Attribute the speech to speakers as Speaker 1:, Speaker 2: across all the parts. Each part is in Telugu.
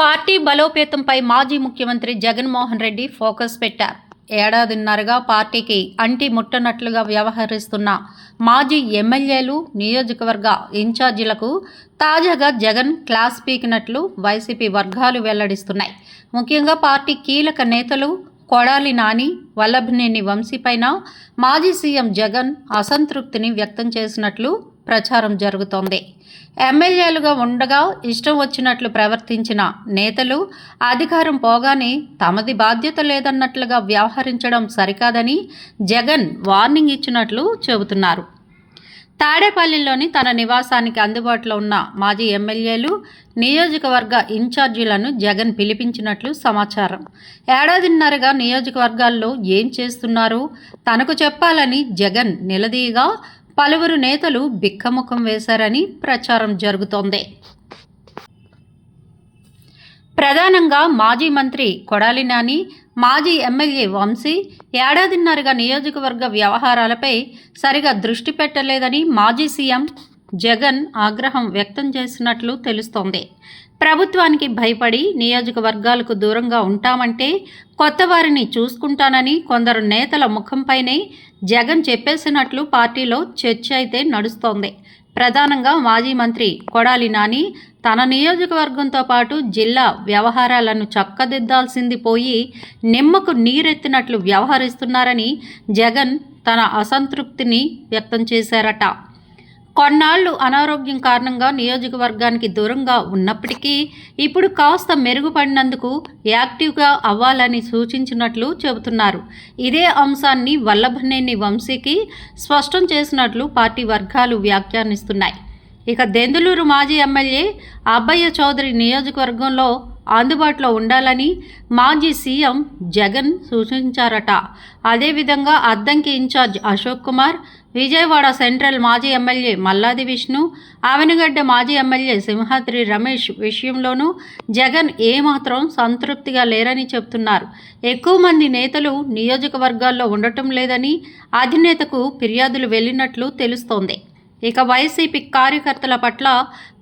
Speaker 1: పార్టీ బలోపేతంపై మాజీ ముఖ్యమంత్రి జగన్మోహన్ రెడ్డి ఫోకస్ పెట్టారు. ఏడాదిన్నరగా పార్టీకి అంటి ముట్టనట్లుగా వ్యవహరిస్తున్న మాజీ ఎమ్మెల్యేలు, నియోజకవర్గ ఇన్ఛార్జీలకు తాజాగా జగన్ క్లాస్ పీకినట్లు వైసీపీ వర్గాలు వెల్లడిస్తున్నాయి. ముఖ్యంగా పార్టీ కీలక నేతలు కొడాలి నాని, వల్లభనేని వంశీపైన మాజీ సీఎం జగన్ అసంతృప్తిని వ్యక్తం చేసినట్లు ప్రచారం జరుగుతోంది. ఎమ్మెల్యేలుగా ఉండగా ఇష్టం వచ్చినట్లు ప్రవర్తించిన నేతలు అధికారం పోగానే తమది బాధ్యత లేదన్నట్లుగా వ్యవహరించడం సరికాదని జగన్ వార్నింగ్ ఇచ్చినట్లు చెబుతున్నారు. తాడేపల్లిలోని తన నివాసానికి అందుబాటులో ఉన్న మాజీ ఎమ్మెల్యేలు, నియోజకవర్గ ఇన్ఛార్జీలను జగన్ పిలిపించినట్లు సమాచారం. ఏడాదిన్నరగా నియోజకవర్గాల్లో ఏం చేస్తున్నారో తనకు చెప్పాలని జగన్ నిలదీయగా పలువురు నేతలు బిక్కముఖం వేశారని ప్రచారం జరుగుతోంది. ప్రధానంగా మాజీ మంత్రి కొడాలి నాని, మాజీ ఎమ్మెల్యే వంశీ ఏడాదిన్నరగా నియోజకవర్గ వ్యవహారాలపై సరిగా దృష్టి పెట్టలేదని మాజీ సీఎం జగన్ ఆగ్రహం వ్యక్తం చేసినట్లు తెలుస్తోంది. ప్రభుత్వానికి భయపడి నియోజకవర్గాలకు దూరంగా ఉంటామంటే కొత్త వారిని చూసుకుంటానని కొందరు నేతల ముఖంపైనే జగన్ చెప్పేసినట్లు పార్టీలో చర్చ అయితే నడుస్తోంది. ప్రధానంగా మాజీ మంత్రి కొడాలి నాని తన నియోజకవర్గంతో పాటు జిల్లా వ్యవహారాలను చక్కదిద్దాల్సింది పోయి నిమ్మకు నీరెత్తినట్లు వ్యవహరిస్తున్నారని జగన్ తన అసంతృప్తిని వ్యక్తం చేశారట. కొన్నాళ్లు అనారోగ్యం కారణంగా నియోజకవర్గానికి దూరంగా ఉన్నప్పటికీ ఇప్పుడు కాస్త మెరుగుపడినందుకు యాక్టివ్గా అవ్వాలని సూచించినట్లు చెబుతున్నారు. ఇదే అంశాన్ని వల్లభనేని వంశీకి స్పష్టం చేసినట్లు పార్టీ వర్గాలు వ్యాఖ్యానిస్తున్నాయి. ఇక దెందులూరు మాజీ ఎమ్మెల్యే అబ్బయ్య చౌదరి నియోజకవర్గంలో అందుబాటులో ఉండాలని మాజీ సీఎం జగన్ సూచించారట. అదేవిధంగా అద్దంకి ఇన్ఛార్జ్ అశోక్ కుమార్, విజయవాడ సెంట్రల్ మాజీ ఎమ్మెల్యే మల్లాది విష్ణు, ఆవెనగడ్డ మాజీ ఎమ్మెల్యే సింహాద్రి రమేష్ విషయంలోనూ జగన్ ఏమాత్రం సంతృప్తిగా లేరని చెబుతున్నారు. ఎక్కువ మంది నేతలు నియోజకవర్గాల్లో ఉండటం లేదని అధినేతకు ఫిర్యాదులు వెళ్లినట్లు తెలుస్తోంది. ఇక వైసీపీ కార్యకర్తల పట్ల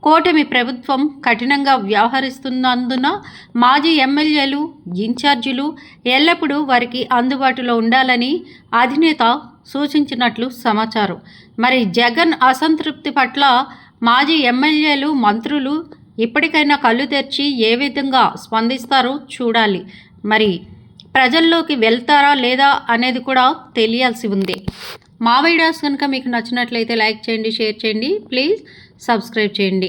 Speaker 1: కూటమి ప్రభుత్వం కఠినంగా వ్యవహరిస్తున్నందున మాజీ ఎమ్మెల్యేలు, ఇన్ఛార్జీలు ఎల్లప్పుడూ వారికి అందుబాటులో ఉండాలని అధినేత సూచించినట్లు సమాచారం. మరి జగన్ అసంతృప్తి పట్ల మాజీ ఎమ్మెల్యేలు, మంత్రులు ఇప్పటికైనా కళ్ళు తెరిచి ఏ విధంగా స్పందిస్తారో చూడాలి. మరి ప్రజల్లోకి వెళ్తారా లేదా అనేది కూడా తెలియాల్సి ఉంది. మా వీడియోస్ కనుక మీకు నచ్చినట్లయితే లైక్ చేయండి, షేర్ చేయండి, ప్లీజ్ సబ్స్క్రైబ్ చేయండి.